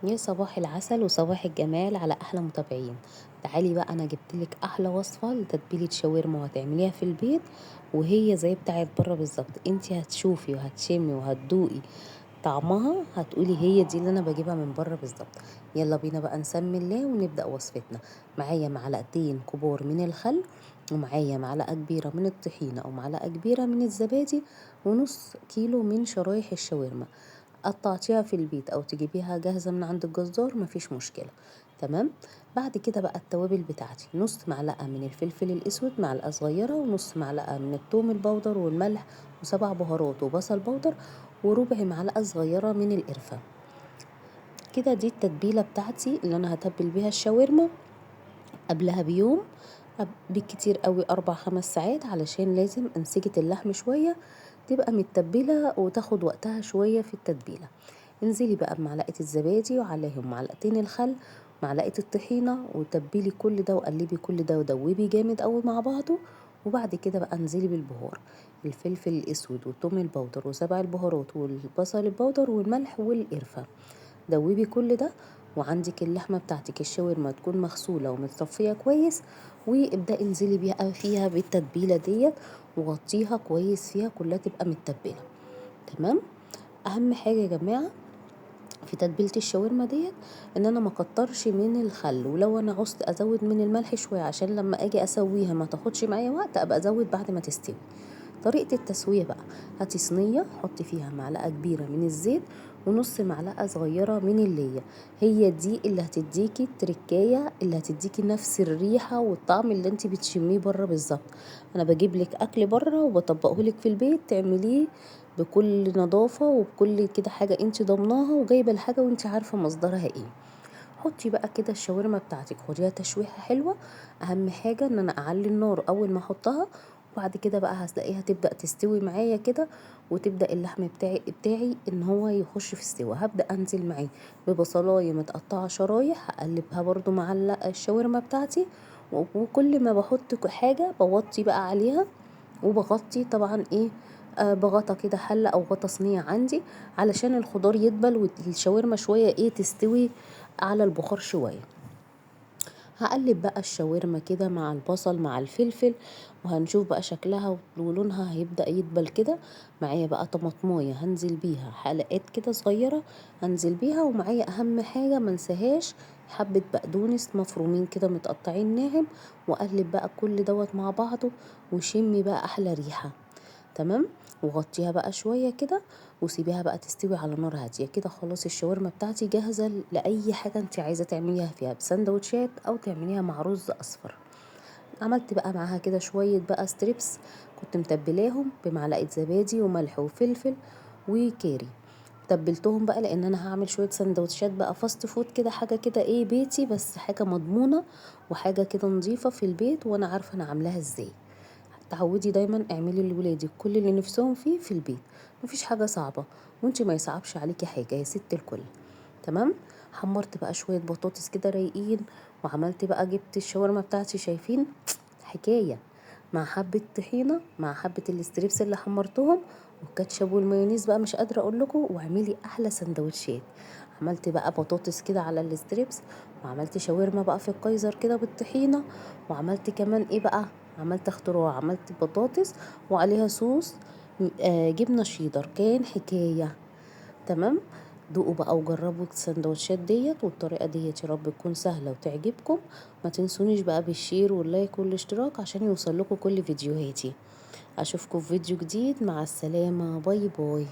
يا صباح العسل وصباح الجمال على احلى متابعين. تعالي بقى، انا جبتلك احلى وصفه لتتبيله شاورما وهتعمليها في البيت، وهي زي بتاعت بره بالظبط. انتي هتشوفي وهتشمي وهتدوقي طعمها، هتقولي هي دي اللي انا بجيبها من بره بالظبط. يلا بينا بقى نسمي الله ونبدا وصفتنا. معايا معلقتين كبار من الخل، ومعايا معلقه كبيره من الطحينه او معلقه كبيره من الزبادي، ونص كيلو من شرايح الشاورما. قطعتيها في البيت او تجيبيها جاهزة من عند الجزار مفيش مشكلة. تمام. بعد كده بقى التوابل بتاعتي: نص معلقة من الفلفل الاسود معلقة صغيرة، ونص معلقة من الثوم البودر والملح، وسبع بهارات وبصل بودر، وربع معلقة صغيرة من القرفة. كده دي التتبيلة بتاعتي اللي انا هتبل بيها الشاورما قبلها بيوم، بالكتير قوي 4 5 ساعات، علشان لازم انسجة اللحم شوية تبقى متبلة وتاخد وقتها شوية في التتبيلة. انزلي بقى بمعلقة الزبادي وعليهم معلقتين الخل، معلقة الطحينة، وتبلي كل ده وقلبي كل ده ودوبي جامد قوي مع بعضه. وبعد كده بقى انزلي بالبهار: الفلفل الاسود والثوم البودر وسبع البهارات والبصل البودر والملح والقرفة. دوبي كل ده، وعندك اللحمة بتاعتك الشاورما تكون مغسولة ومتصفية كويس، وابدأي انزلي بيها بالتتبيلة ديت، وغطيها كويس فيها كلها تبقى متبلة. تمام. اهم حاجة يا جماعة في تتبيله الشاورما ديت ان انا ما كترش من الخل، ولو انا عوزت ازود من الملح شويه عشان لما اجي اسويها ما تاخدش معايا وقت ابقى ازود بعد ما تستوي. طريقه التسويه بقى: هاتي صينيه حطي فيها معلقه كبيره من الزيت ونص معلقه صغيره من اللية. هي دي اللي هتديكي التركايه اللي هتديكي نفس الريحه والطعم اللي انت بتشميه بره بالظبط. انا بجيب لك اكل بره وبطبقه لك في البيت تعمليه بكل نظافة وبكل كده حاجة انت ضمناها وجايبة الحاجة وانت عارفة مصدرها ايه. حطي بقى كده الشاورما بتاعتك خديها تشويحة حلوة. اهم حاجة ان انا اعلي النار اول ما احطها، وبعد كده بقى هتلاقيها تبدأ تستوي معايا كده، وتبدأ اللحم بتاعي ان هو يخش في السوا. هبدأ انزل معاه ببصلاية متقطعة شرايح، هقلبها برضو مع الشاورما بتاعتي. وكل ما بحط حاجة بوطي بقى عليها، وبغطي طبعا ايه، بغطا كده حلة او غطا صينية عندي، علشان الخضار يدبل والشاورما شوية ايه تستوي على البخار شوية. هقلب بقى الشاورما كده مع البصل مع الفلفل، وهنشوف بقى شكلها ولونها هيبدأ يدبل كده. معايا بقى طماطمايه هنزل بيها حلقات كده صغيرة، هنزل بيها. ومعايا اهم حاجة منساهاش حبة بقدونس مفرومين كده متقطعين ناعم، واقلب بقى كل دوت مع بعضه، وشمي بقى احلى ريحة. تمام. وغطيها بقى شوية كده، وسيبيها بقى تستوي على نار هادية كده. خلاص الشاورما بتاعتي جاهزة لأي حاجة انت عايزة تعمليها فيها، بسندوتشات أو تعمليها مع رز أصفر. عملت بقى معاها كده شوية بقى ستريبس، كنت متبلاهم بمعلقة زبادي وملح وفلفل وكاري. تبلتهم بقى لان انا هعمل شويه سندوتشات بقى فاست فود كده، حاجه كده ايه بيتي، بس حاجه مضمونه وحاجه كده نظيفه في البيت وانا عارفه انا عاملاها ازاي. تعودي دايما اعملي لولادك كل اللي نفسهم فيه في البيت، مفيش حاجه صعبه، وانتي ما يصعبش عليكي حاجه يا ست الكل. تمام. حمرت بقى شويه بطاطس كده رايقين، وعملت بقى جبت الشاورما بتاعتي شايفين حكايه، مع حبه طحينه مع حبه الاستريبس اللي حمرتهم والكاتشب والمايونيز بقى مش قادره اقول لكم، واعملي احلى سندوتشات. عملت بقى بطاطس كده على الستريبس، وعملت شاورما بقى في الكايزر كده بالطحينه، وعملت كمان ايه بقى، عملت اختراع، عملت بطاطس وعليها صوص جبنه شيدر، كان حكايه. تمام. دوقوا بقى وجربوا السندوتشات ديت والطريقه ديت، يا رب تكون سهله وتعجبكم. ما تنسونيش بقى بالشير واللايك والاشتراك عشان يوصل لكم كل فيديوهاتي. اشوفكم في فيديو جديد، مع السلامه، باي باي.